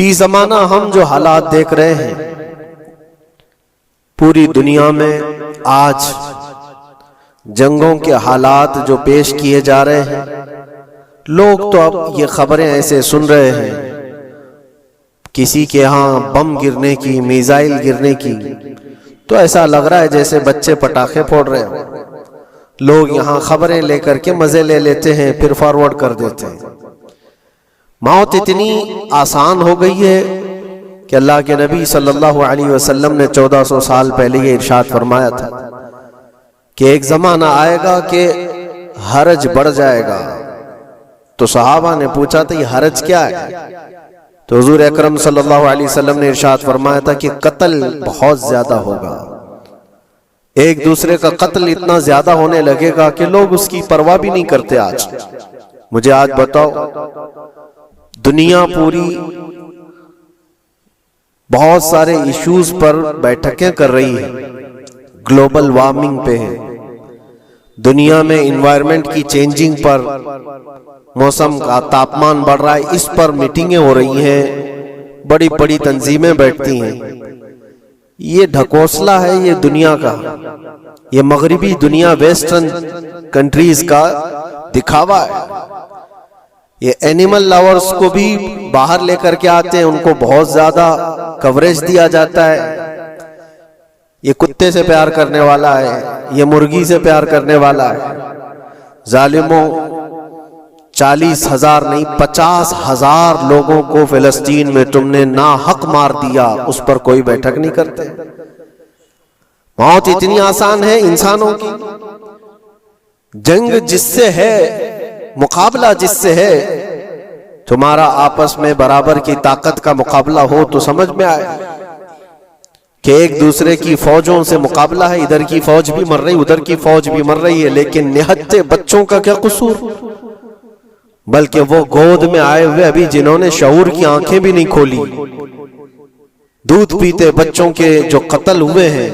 فی زمانہ ہم جو حالات دیکھ رہے ہیں پوری دنیا میں آج جنگوں کے حالات جو پیش کیے جا رہے ہیں، لوگ تو اب یہ خبریں ایسے سن رہے ہیں، کسی کے ہاں بم گرنے کی، میزائل گرنے کی، تو ایسا لگ رہا ہے جیسے بچے پٹاخے پھوڑ رہے ہیں۔ لوگ یہاں خبریں لے کر کے مزے لے لیتے ہیں، پھر فارورڈ کر دیتے ہیں۔ موت اتنی آسان ہو گئی ہے کہ اللہ کے نبی صلی اللہ علیہ وسلم نے 1400 سال پہلے یہ ارشاد فرمایا تھا کہ ایک زمانہ آئے گا کہ حرج بڑھ جائے گا۔ تو صحابہ نے پوچھا تھا یہ حرج کیا ہے؟ تو حضور اکرم صلی اللہ علیہ وسلم نے ارشاد فرمایا تھا کہ قتل بہت زیادہ ہوگا، ایک دوسرے کا قتل اتنا زیادہ ہونے لگے گا کہ لوگ اس کی پرواہ بھی نہیں کرتے۔ آج مجھے آج بتاؤ، دنیا پوری بہت سارے ایشوز پر بیٹھکیں کر رہی ہے، گلوبل وارمنگ پہ ہے، دنیا میں انوائرمنٹ کی چینجنگ پر، موسم کا تاپمان بڑھ رہا ہے، اس پر میٹنگیں ہو رہی ہیں، بڑی بڑی تنظیمیں بیٹھتی ہیں۔ یہ ڈھکوسلا ہے یہ دنیا کا، یہ مغربی دنیا، ویسٹرن کنٹریز کا دکھاوا ہے۔ یہ اینیمل لاورز کو بھی باہر لے کر کے آتے ہیں، ان کو بہت زیادہ کوریج دیا جاتا ہے۔ یہ کتے سے پیار کرنے والا ہے، یہ مرغی سے پیار کرنے والا ہے۔ ظالموں، 40,000 نہیں 50,000 لوگوں کو فلسطین میں تم نے ناحق مار دیا، اس پر کوئی بیٹھک نہیں کرتے۔ موت اتنی آسان ہے انسانوں کی، جنگ جس سے ہے، مقابلہ جس سے ہے، تمہارا آپس میں برابر کی طاقت کا مقابلہ ہو تو سمجھ میں آئے کہ ایک دوسرے کی فوجوں سے مقابلہ ہے، ادھر کی فوج بھی مر رہی، ادھر کی فوج بھی مر رہی ہے، لیکن نہتے بچوں کا کیا قصور؟ بلکہ وہ گود میں آئے ہوئے ابھی جنہوں نے شعور کی آنکھیں بھی نہیں کھولی، دودھ پیتے بچوں کے جو قتل ہوئے ہیں۔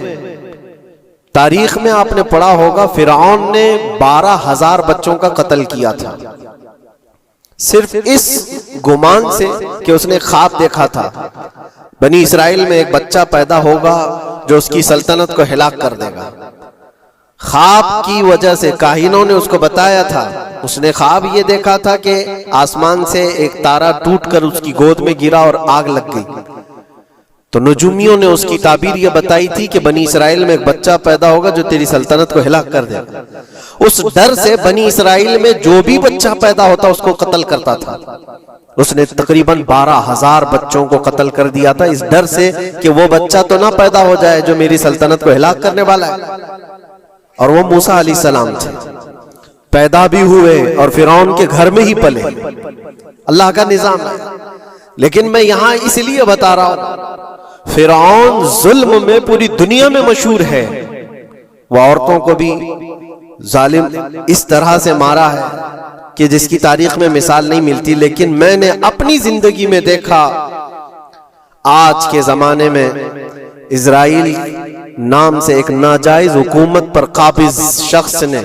تاریخ میں آپ نے پڑھا ہوگا فرعون نے 12,000 بچوں کا قتل کیا تھا، صرف اس گمان سے کہ اس نے خواب دیکھا تھا بنی اسرائیل میں ایک بچہ پیدا ہوگا جو اس کی سلطنت کو ہلاک کر دے گا۔ خواب کی وجہ سے کاہنوں نے اس کو بتایا تھا، اس نے خواب یہ دیکھا تھا کہ آسمان سے ایک تارا ٹوٹ کر اس کی گود میں گرا اور آگ لگ گئی۔ تو نجومیوں نے اس کی تعبیر یہ بتائی تھی کہ بنی اسرائیل میں ایک بچہ پیدا ہوگا جو تیری سلطنت کو ہلاک کر دے گا۔ اس ڈر سے بنی اسرائیل میں جو بھی بچہ پیدا ہوتا اس کو قتل کرتا تھا۔ اس نے تقریباً 12,000 بچوں کو قتل کر دیا تھا، اس ڈر سے کہ وہ بچہ تو نہ پیدا ہو جائے جو میری سلطنت کو ہلاک کرنے والا ہے۔ اور وہ موسیٰ علیہ السلام تھے، پیدا بھی ہوئے اور فرعون کے گھر میں ہی پلے۔ اللہ کا نظام ہے۔ لیکن میں یہاں اس لیے بتا رہا ہوں، فرعون ظلم میں پوری دنیا میں مشہور ہے، وہ عورتوں کو بھی ظالم اس طرح سے مارا ہے کہ جس کی تاریخ میں مثال نہیں ملتی۔ لیکن میں نے اپنی زندگی میں دیکھا، آج کے زمانے میں اسرائیل نام سے ایک ناجائز حکومت پر قابض شخص نے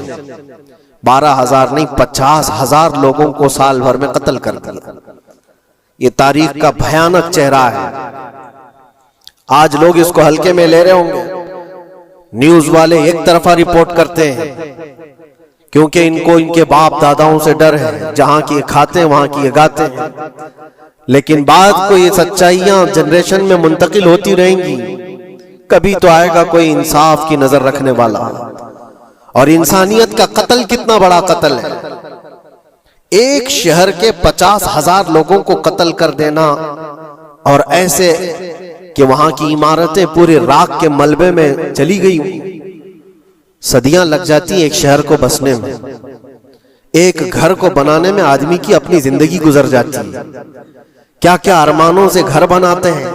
12,000 نہیں 50,000 لوگوں کو سال بھر میں قتل کر دیا۔ یہ تاریخ کا بھیانک چہرہ ہے۔ آج لوگ اس کو ہلکے میں لے رہے ہوں گے، نیوز والے ایک طرفہ رپورٹ کرتے ہیں کیونکہ ان کو ان کے باپ داداؤں سے ڈر ہے، جہاں کی یہ کھاتے ہیں وہاں کی یہ گاتے ہیں۔ لیکن بعد کو یہ سچائیاں جنریشن میں منتقل ہوتی رہیں گی، کبھی تو آئے گا کوئی انصاف کی نظر رکھنے والا۔ اور انسانیت کا قتل کتنا بڑا قتل ہے، ایک شہر کے 50,000 لوگوں کو قتل کر دینا، اور ایسے کہ وہاں کی عمارتیں پورے راکھ کے ملبے میں چلی گئی، صدیاں لگ جاتی ایک شہر کو بسنے میں، ایک گھر کو بنانے میں آدمی کی اپنی زندگی گزر جاتی ہے۔ کیا کیا ارمانوں سے گھر بناتے ہیں،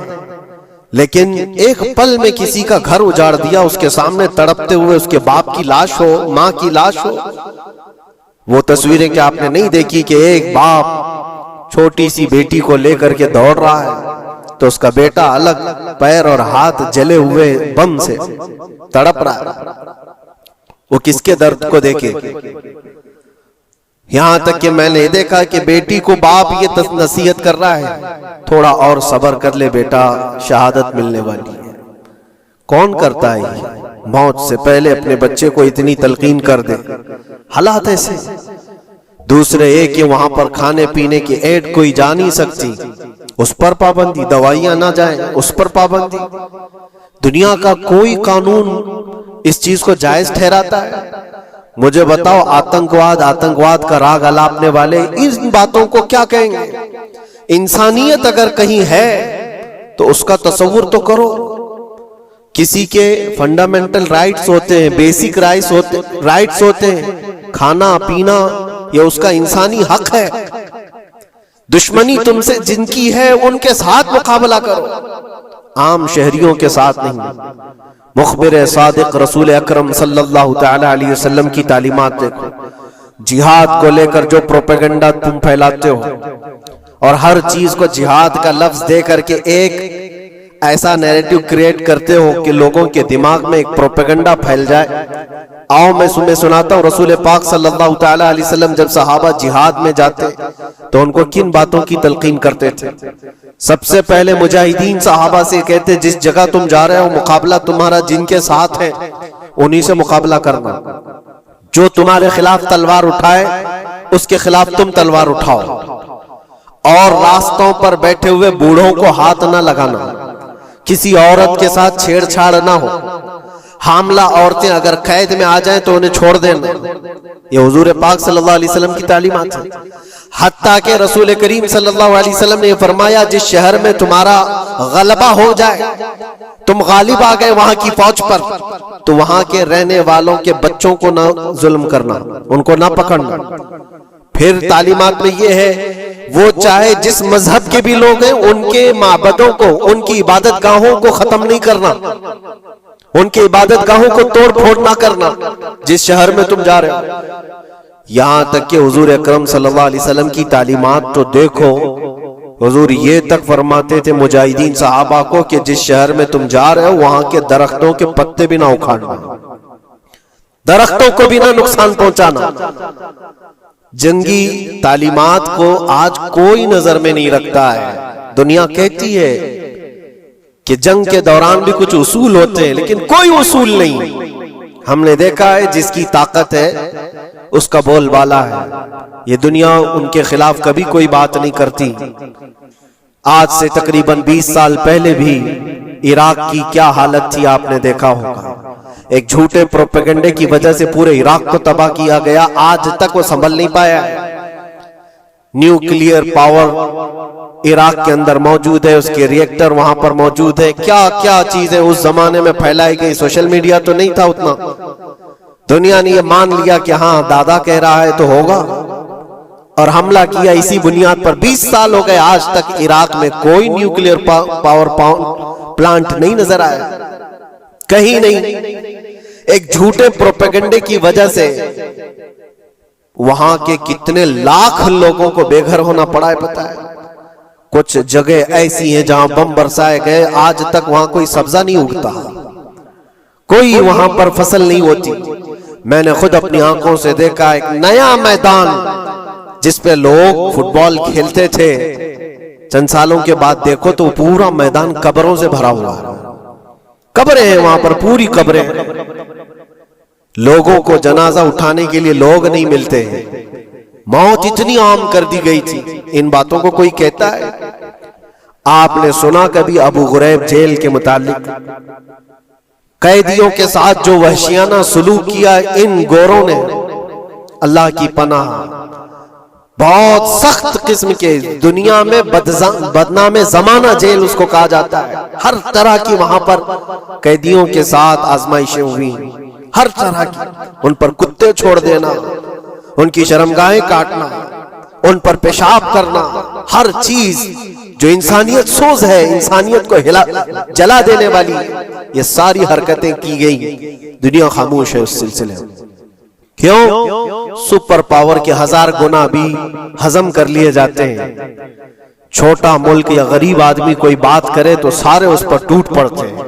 لیکن ایک پل میں کسی کا گھر اجاڑ دیا، اس کے سامنے تڑپتے ہوئے اس کے باپ کی لاش ہو، ماں کی لاش ہو۔ وہ تصویریں کہ آپ نے نہیں دیکھی کہ ایک باپ چھوٹی سی بیٹی کو لے کر کے دوڑ رہا ہے تو اس کا بیٹا الگ پیر اور ہاتھ جلے ہوئے بم سے تڑپ رہا ہے، وہ کس کے درد کو دیکھے۔ یہاں تک کہ میں نے دیکھا کہ بیٹی کو باپ یہ نصیحت کر رہا ہے تھوڑا اور صبر کر لے بیٹا، شہادت ملنے والی ہے۔ کون کرتا ہے یہ؟ موت سے پہلے اپنے بچے کو اتنی تلقین کر دے۔ حالات ایسے۔ دوسرے ایک کہ وہاں پر کھانے پینے کی ایڈ کوئی جا نہیں سکتی، اس پر پابندی، دوائیاں نہ جائیں اس پر پابندی۔ دنیا کا کوئی قانون اس چیز کو جائز ٹھہراتا ہے؟ مجھے بتاؤ، آتنکواد کا راگ الاپنے والے ان باتوں کو کیا کہیں گے؟ انسانیت اگر کہیں ہے تو اس کا تصور تو کرو۔ کسی کے فنڈامنٹل رائٹس ہوتے ہیں، بیسک رائٹس ہوتے ہیں، کھانا پینا یہ اس کا انسانی حق ہے۔ دشمنی تم سے جن کی ہے ان کے ساتھ مقابلہ کرو، عام شہریوں کے ساتھ نہیں۔ مخبر صادق رسول اکرم صلی اللہ تعالی علیہ وسلم کی تعلیمات دیکھو۔ جہاد کو لے کر جو پروپیگنڈا تم پھیلاتے ہو اور ہر چیز کو جہاد کا لفظ دے کر کے ایک ایسا نیریٹو کریٹ کرتے ہو کہ لوگوں کے دماغ میں ایک پروپیگنڈا پھیل جائے۔ آؤ میں تمہیں سناتا ہوں، رسول پاک صلی اللہ تعالی علیہ وسلم جب صحابہ جہاد میں جاتے تو ان کو کن باتوں کی تلقین کرتے تھے؟ سب سے پہلے مجاہدین صحابہ سے کہتے جس جگہ تم جا رہے ہو مقابلہ تمہارا جن کے ساتھ ہے انہی سے مقابلہ کرنا، جو تمہارے خلاف تلوار اٹھائے اس کے خلاف تم تلوار اٹھاؤ، اور راستوں پر بیٹھے ہوئے بوڑھوں کو ہاتھ نہ لگانا، کسی عورت کے ساتھ چھیڑ چھاڑ نہ ہو، حاملہ عورتیں اگر قید میں آ جائیں تو انہیں چھوڑ دینا۔ یہ حضور پاک صلی اللہ علیہ وسلم کی تعلیمات ہیں۔ حتیٰ کہ رسول کریم صلی اللہ علیہ وسلم نے فرمایا جس شہر میں تمہارا غلبہ ہو جائے، تم غالب آ گئے وہاں کی فوج پر، تو وہاں کے رہنے والوں کے بچوں کو نہ ظلم کرنا، ان کو نہ پکڑنا۔ پھر تعلیمات میں یہ ہے وہ چاہے جس مذہب کے بھی لوگ ہیں ان کے معبدوں کو، ان کی عبادت گاہوں کو ختم نہیں کرنا، ان کی عبادت گاہوں کو توڑ پھوڑ نہ کرنا جس شہر میں تم جا رہے ہو۔ یہاں تک کہ حضور اکرم صلی اللہ علیہ وسلم کی تعلیمات تو دیکھو، حضور یہ تک فرماتے تھے مجاہدین صحابہ کو کہ جس شہر میں تم جا رہے ہو وہاں کے درختوں کے پتے بھی نہ اکھاڑنا، درختوں کو بھی نہ نقصان پہنچانا۔ جنگی تعلیمات کو آج کوئی نظر میں نہیں رکھتا ہے۔ دنیا کہتی ہے کہ جنگ کے دوران بھی کچھ اصول ہوتے ہیں، لیکن کوئی اصول نہیں۔ ہم نے دیکھا ہے جس کی طاقت ہے اس کا بول بالا ہے۔ یہ دنیا ان کے خلاف کبھی کوئی بات نہیں کرتی۔ آج سے تقریباً 20 سال پہلے بھی عراق کی کیا حالت تھی آپ نے دیکھا ہوگا۔ ایک جھوٹے پروپیگنڈے کی وجہ سے پورے عراق کو تباہ کیا گیا، آج تک وہ سنبھل نہیں پایا ہے۔ نیوکلیئر پاور عراق کے اندر موجود ہے، اس کے ری ایکٹر وہاں پر موجود ہے، کیا کیا چیزیں اس زمانے میں پھیلائی گئی۔ سوشل میڈیا تو نہیں تھا اتنا، دنیا نے یہ مان لیا کہ ہاں دادا کہہ رہا ہے تو ہوگا، اور حملہ کیا اسی بنیاد پر۔ 20 سال ہو گئے آج تک عراق میں کوئی نیوکلیئر پاور پلانٹ نہیں نظر آیا، کہیں نہیں۔ ایک جھوٹے پروپیگنڈے کی وجہ سے وہاں کے کتنے لاکھ لوگوں کو بے گھر ہونا پڑا ہے پتہ ہے۔ کچھ جگہ ایسی ہیں جہاں بم برسائے گئے، آج تک وہاں کوئی سبزہ نہیں اگتا، کوئی وہاں پر فصل نہیں ہوتی۔ میں نے خود اپنی آنکھوں سے دیکھا ایک نیا میدان جس پہ لوگ فٹ بال کھیلتے تھے، چند سالوں کے بعد دیکھو تو پورا میدان قبروں سے بھرا ہوا ہے، قبریں ہیں وہاں پر، پوری قبریں۔ لوگوں کو جنازہ اٹھانے کے لیے لوگ نہیں ملتے ہیں، موت اتنی عام کر دی گئی تھی۔ ان باتوں کو کوئی کہتا ہے؟ آپ نے سنا کبھی ابو غریب جیل کے متعلق؟ قیدیوں کے ساتھ جو وحشیانہ سلوک کیا ان گوروں نے، اللہ کی پناہ، بہت سخت قسم کے، دنیا میں بدنام زمانہ جیل اس کو کہا جاتا ہے۔ ہر طرح کی وہاں پر قیدیوں کے ساتھ آزمائشیں ہوئی، ہر طرح کی، ان پر کتے چھوڑ دینا، ان کی شرمگاہیں کاٹنا، ان پر پیشاب کرنا، ہر چیز جو انسانیت سوز ہے، انسانیت کو جلا دینے والی، یہ ساری حرکتیں کی گئی۔ دنیا خاموش ہے اس سلسلے میں۔ کیوں؟ سپر پاور کے 1000 گنا بھی ہضم کر لیے جاتے ہیں۔ چھوٹا ملک یا غریب آدمی کوئی بات کرے تو سارے اس پر ٹوٹ پڑتے ہیں۔